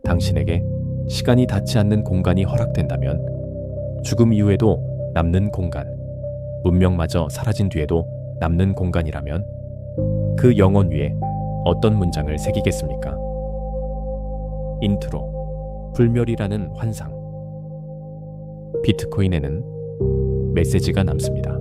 당신에게 시간이 닿지 않는 공간이 허락된다면, 죽음 이후에도 남는 공간, 문명마저 사라진 뒤에도 남는 공간이라면 그 영혼 위에 어떤 문장을 새기겠습니까? 인트로, 불멸이라는 환상. 비트코인에는 메시지가 남습니다.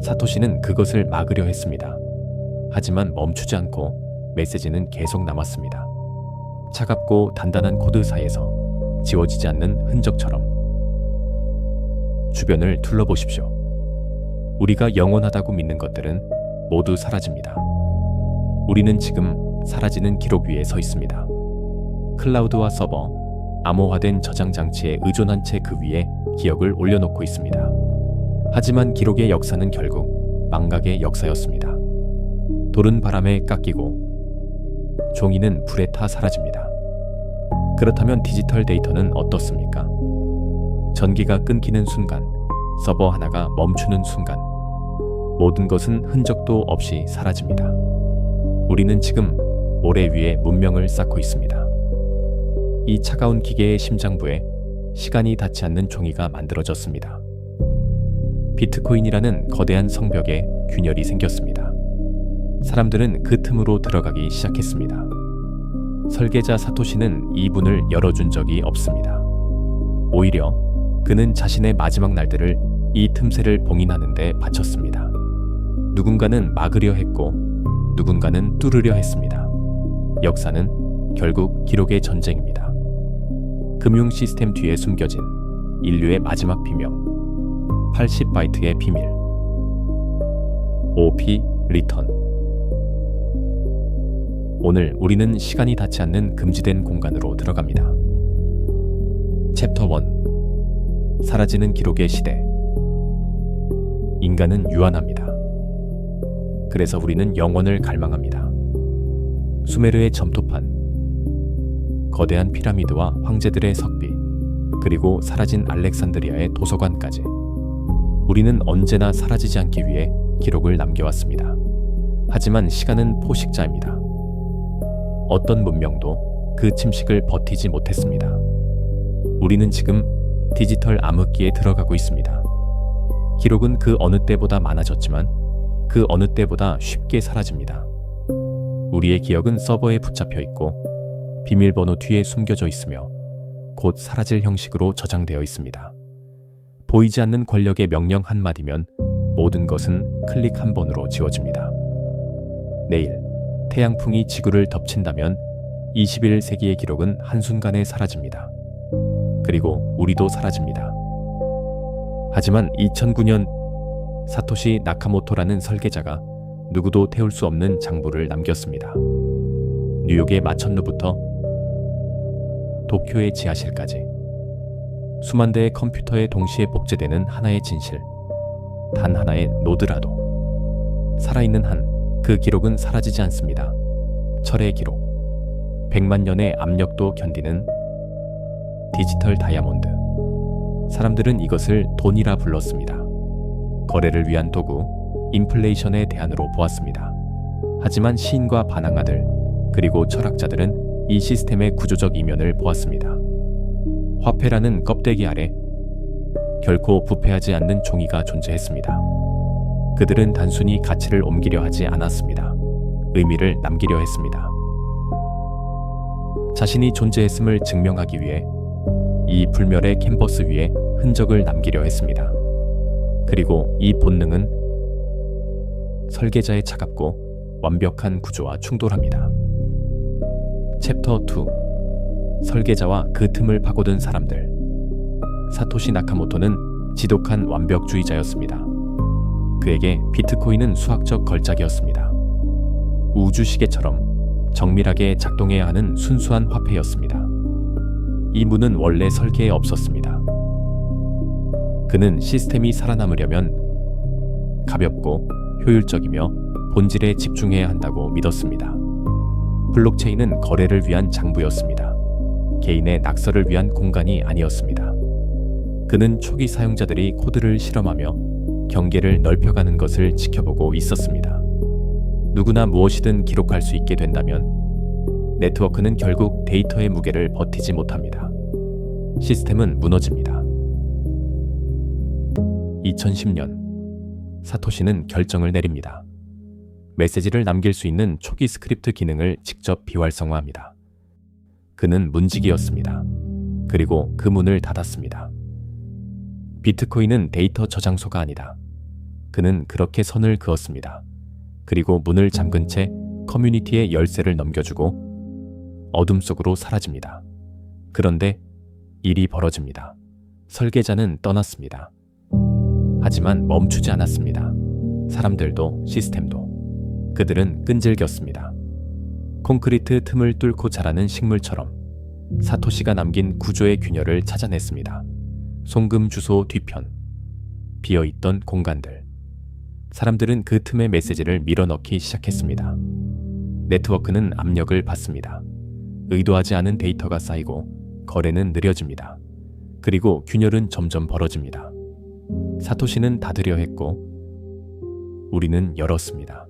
사토시는 그것을 막으려 했습니다. 하지만 멈추지 않고 메시지는 계속 남았습니다. 차갑고 단단한 코드 사이에서 지워지지 않는 흔적처럼. 주변을 둘러보십시오. 우리가 영원하다고 믿는 것들은 모두 사라집니다. 우리는 지금 사라지는 기록 위에 서 있습니다. 클라우드와 서버, 암호화된 저장 장치에 의존한 채 그 위에 기억을 올려놓고 있습니다. 하지만 기록의 역사는 결국 망각의 역사였습니다. 돌은 바람에 깎이고 종이는 불에 타 사라집니다. 그렇다면 디지털 데이터는 어떻습니까? 전기가 끊기는 순간, 서버 하나가 멈추는 순간, 모든 것은 흔적도 없이 사라집니다. 우리는 지금 모래 위에 문명을 쌓고 있습니다. 이 차가운 기계의 심장부에 시간이 닿지 않는 종이가 만들어졌습니다. 비트코인이라는 거대한 성벽에 균열이 생겼습니다. 사람들은 그 틈으로 들어가기 시작했습니다. 설계자 사토시는 이 문을 열어준 적이 없습니다. 오히려 그는 자신의 마지막 날들을 이 틈새를 봉인하는 데 바쳤습니다. 누군가는 막으려 했고 누군가는 뚫으려 했습니다. 역사는 결국 기록의 전쟁입니다. 금융 시스템 뒤에 숨겨진 인류의 마지막 비명, 80바이트의 비밀. OP 리턴. 오늘 우리는 시간이 닿지 않는 금지된 공간으로 들어갑니다. 챕터 1. 사라지는 기록의 시대. 인간은 유한합니다. 그래서 우리는 영원을 갈망합니다. 수메르의 점토판, 거대한 피라미드와 황제들의 석비, 그리고 사라진 알렉산드리아의 도서관까지 우리는 언제나 사라지지 않기 위해 기록을 남겨왔습니다. 하지만 시간은 포식자입니다. 어떤 문명도 그 침식을 버티지 못했습니다. 우리는 지금 디지털 암흑기에 들어가고 있습니다. 기록은 그 어느 때보다 많아졌지만 그 어느 때보다 쉽게 사라집니다. 우리의 기억은 서버에 붙잡혀 있고 비밀번호 뒤에 숨겨져 있으며 곧 사라질 형식으로 저장되어 있습니다. 보이지 않는 권력의 명령 한마디면 모든 것은 클릭 한 번으로 지워집니다. 내일 태양풍이 지구를 덮친다면 21세기의 기록은 한순간에 사라집니다. 그리고 우리도 사라집니다. 하지만 2009년 사토시 나카모토라는 설계자가 누구도 태울 수 없는 장부를 남겼습니다. 뉴욕의 마천루부터 도쿄의 지하실까지 수만 대의 컴퓨터에 동시에 복제되는 하나의 진실, 단 하나의 노드라도 살아있는 한 그 기록은 사라지지 않습니다. 철의 기록, 100만 년의 압력도 견디는 디지털 다이아몬드. 사람들은 이것을 돈이라 불렀습니다. 거래를 위한 도구, 인플레이션의 대안으로 보았습니다. 하지만 시인과 반항아들, 그리고 철학자들은 이 시스템의 구조적 이면을 보았습니다. 화폐라는 껍데기 아래 결코 부패하지 않는 종이가 존재했습니다. 그들은 단순히 가치를 옮기려 하지 않았습니다. 의미를 남기려 했습니다. 자신이 존재했음을 증명하기 위해 이 불멸의 캔버스 위에 흔적을 남기려 했습니다. 그리고 이 본능은 설계자의 차갑고 완벽한 구조와 충돌합니다. 챕터 2. 설계자와 그 틈을 파고든 사람들. 사토시 나카모토는 지독한 완벽주의자였습니다. 그에게 비트코인은 수학적 걸작이었습니다. 우주시계처럼 정밀하게 작동해야 하는 순수한 화폐였습니다. 이 문은 원래 설계에 없었습니다. 그는 시스템이 살아남으려면 가볍고 효율적이며 본질에 집중해야 한다고 믿었습니다. 블록체인은 거래를 위한 장부였습니다. 개인의 낙서를 위한 공간이 아니었습니다. 그는 초기 사용자들이 코드를 실험하며 경계를 넓혀가는 것을 지켜보고 있었습니다. 누구나 무엇이든 기록할 수 있게 된다면 네트워크는 결국 데이터의 무게를 버티지 못합니다. 시스템은 무너집니다. 2010년, 사토시는 결정을 내립니다. 메시지를 남길 수 있는 초기 스크립트 기능을 직접 비활성화합니다. 그는 문지기였습니다. 그리고 그 문을 닫았습니다. 비트코인은 데이터 저장소가 아니다. 그는 그렇게 선을 그었습니다. 그리고 문을 잠근 채 커뮤니티에 열쇠를 넘겨주고 어둠 속으로 사라집니다. 그런데 일이 벌어집니다. 설계자는 떠났습니다. 하지만 멈추지 않았습니다. 사람들도 시스템도. 그들은 끈질겼습니다. 콘크리트 틈을 뚫고 자라는 식물처럼 사토시가 남긴 구조의 균열을 찾아냈습니다. 송금 주소 뒤편, 비어있던 공간들. 사람들은 그 틈에 메시지를 밀어넣기 시작했습니다. 네트워크는 압력을 받습니다. 의도하지 않은 데이터가 쌓이고 거래는 느려집니다. 그리고 균열은 점점 벌어집니다. 사토시는 닫으려 했고 우리는 열었습니다.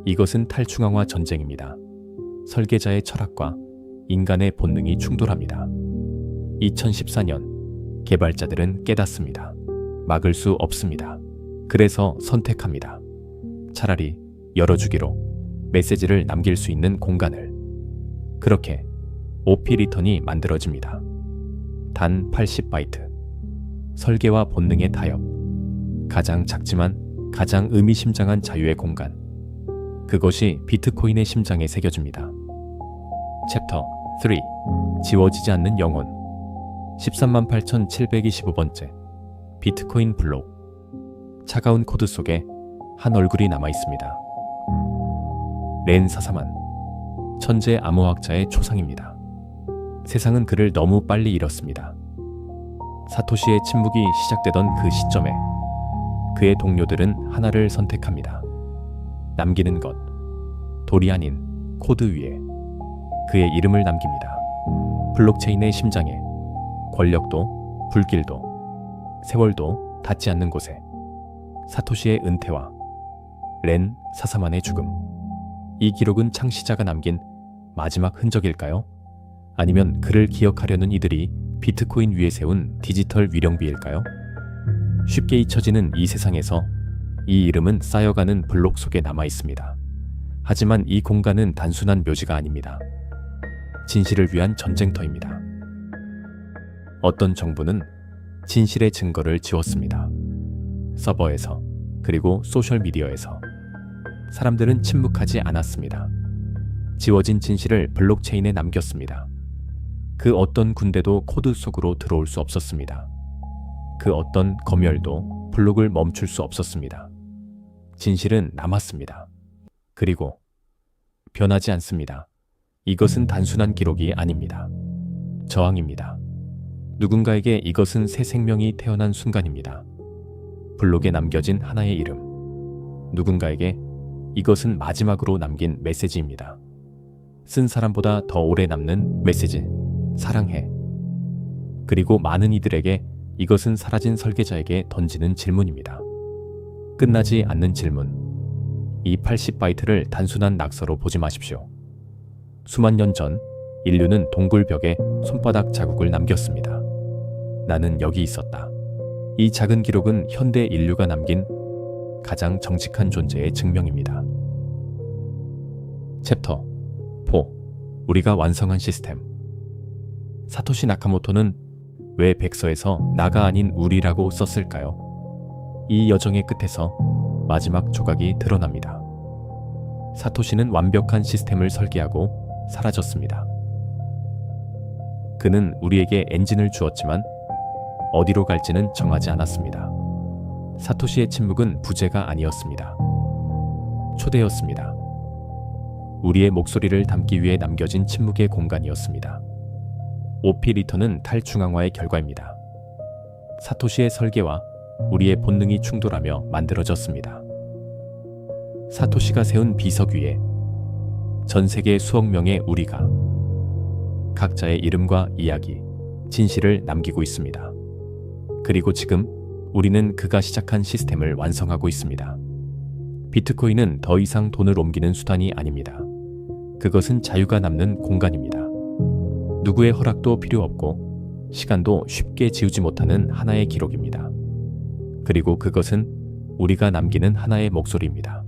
이것은 탈중앙화 전쟁입니다. 설계자의 철학과 인간의 본능이 충돌합니다. 2014년, 개발자들은 깨닫습니다. 막을 수 없습니다. 그래서 선택합니다. 차라리 열어주기로 메시지를 남길 수 있는 공간을. 그렇게 OP 리턴이 만들어집니다. 단 80바이트. 설계와 본능의 타협. 가장 작지만 가장 의미심장한 자유의 공간. 그것이 비트코인의 심장에 새겨집니다. 챕터 3. 지워지지 않는 영혼. 138,725번째 비트코인 블록. 차가운 코드 속에 한 얼굴이 남아있습니다. 렌 사사만, 천재 암호학자의 초상입니다. 세상은 그를 너무 빨리 잃었습니다. 사토시의 침묵이 시작되던 그 시점에 그의 동료들은 하나를 선택합니다. 남기는 것. 돌이 아닌 코드 위에 그의 이름을 남깁니다. 블록체인의 심장에 권력도 불길도 세월도 닿지 않는 곳에 사토시의 은퇴와 렌 사사만의 죽음. 이 기록은 창시자가 남긴 마지막 흔적일까요? 아니면 그를 기억하려는 이들이 비트코인 위에 세운 디지털 위령비일까요? 쉽게 잊혀지는 이 세상에서 이 이름은 쌓여가는 블록 속에 남아 있습니다. 하지만 이 공간은 단순한 묘지가 아닙니다. 진실을 위한 전쟁터입니다. 어떤 정부는 진실의 증거를 지웠습니다. 서버에서, 그리고 소셜미디어에서. 사람들은 침묵하지 않았습니다. 지워진 진실을 블록체인에 남겼습니다. 그 어떤 군대도 코드 속으로 들어올 수 없었습니다. 그 어떤 검열도 블록을 멈출 수 없었습니다. 진실은 남았습니다. 그리고 변하지 않습니다. 이것은 단순한 기록이 아닙니다. 저항입니다. 누군가에게 이것은 새 생명이 태어난 순간입니다. 블록에 남겨진 하나의 이름. 누군가에게 이것은 마지막으로 남긴 메시지입니다. 쓴 사람보다 더 오래 남는 메시지. 사랑해. 그리고 많은 이들에게 이것은 사라진 설계자에게 던지는 질문입니다. 끝나지 않는 질문. 이 80바이트를 단순한 낙서로 보지 마십시오. 수만 년 전 인류는 동굴벽에 손바닥 자국을 남겼습니다. 나는 여기 있었다. 이 작은 기록은 현대 인류가 남긴 가장 정직한 존재의 증명입니다. 챕터 4. 우리가 완성한 시스템. 사토시 나카모토는 왜 백서에서 나가 아닌 우리라고 썼을까요? 이 여정의 끝에서 마지막 조각이 드러납니다. 사토시는 완벽한 시스템을 설계하고 사라졌습니다. 그는 우리에게 엔진을 주었지만 어디로 갈지는 정하지 않았습니다. 사토시의 침묵은 부재가 아니었습니다. 초대였습니다. 우리의 목소리를 담기 위해 남겨진 침묵의 공간이었습니다. OP 리턴은 탈중앙화의 결과입니다. 사토시의 설계와 우리의 본능이 충돌하며 만들어졌습니다. 사토시가 세운 비석 위에 전 세계 수억 명의 우리가 각자의 이름과 이야기, 진실을 남기고 있습니다. 그리고 지금 우리는 그가 시작한 시스템을 완성하고 있습니다. 비트코인은 더 이상 돈을 옮기는 수단이 아닙니다. 그것은 자유가 남는 공간입니다. 누구의 허락도 필요 없고 시간도 쉽게 지우지 못하는 하나의 기록입니다. 그리고 그것은 우리가 남기는 하나의 목소리입니다.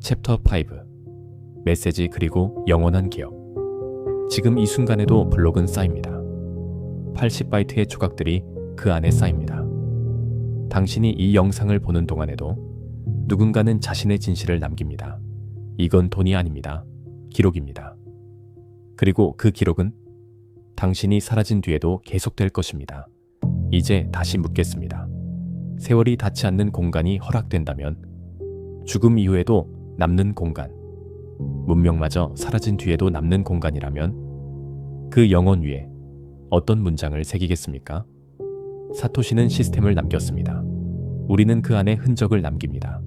챕터 5 메시지 그리고 영원한 기억. 지금 이 순간에도 블록은 쌓입니다. 80바이트의 조각들이 그 안에 쌓입니다. 당신이 이 영상을 보는 동안에도 누군가는 자신의 진실을 남깁니다. 이건 돈이 아닙니다. 기록입니다. 그리고 그 기록은 당신이 사라진 뒤에도 계속될 것입니다. 이제 다시 묻겠습니다. 세월이 닿지 않는 공간이 허락된다면 죽음 이후에도 남는 공간, 문명마저 사라진 뒤에도 남는 공간이라면 그 영혼 위에 어떤 문장을 새기겠습니까? 사토시는 시스템을 남겼습니다. 우리는 그 안에 흔적을 남깁니다.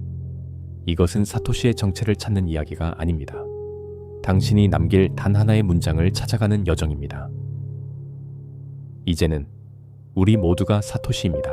이것은 사토시의 정체를 찾는 이야기가 아닙니다. 당신이 남길 단 하나의 문장을 찾아가는 여정입니다. 이제는 우리 모두가 사토시입니다.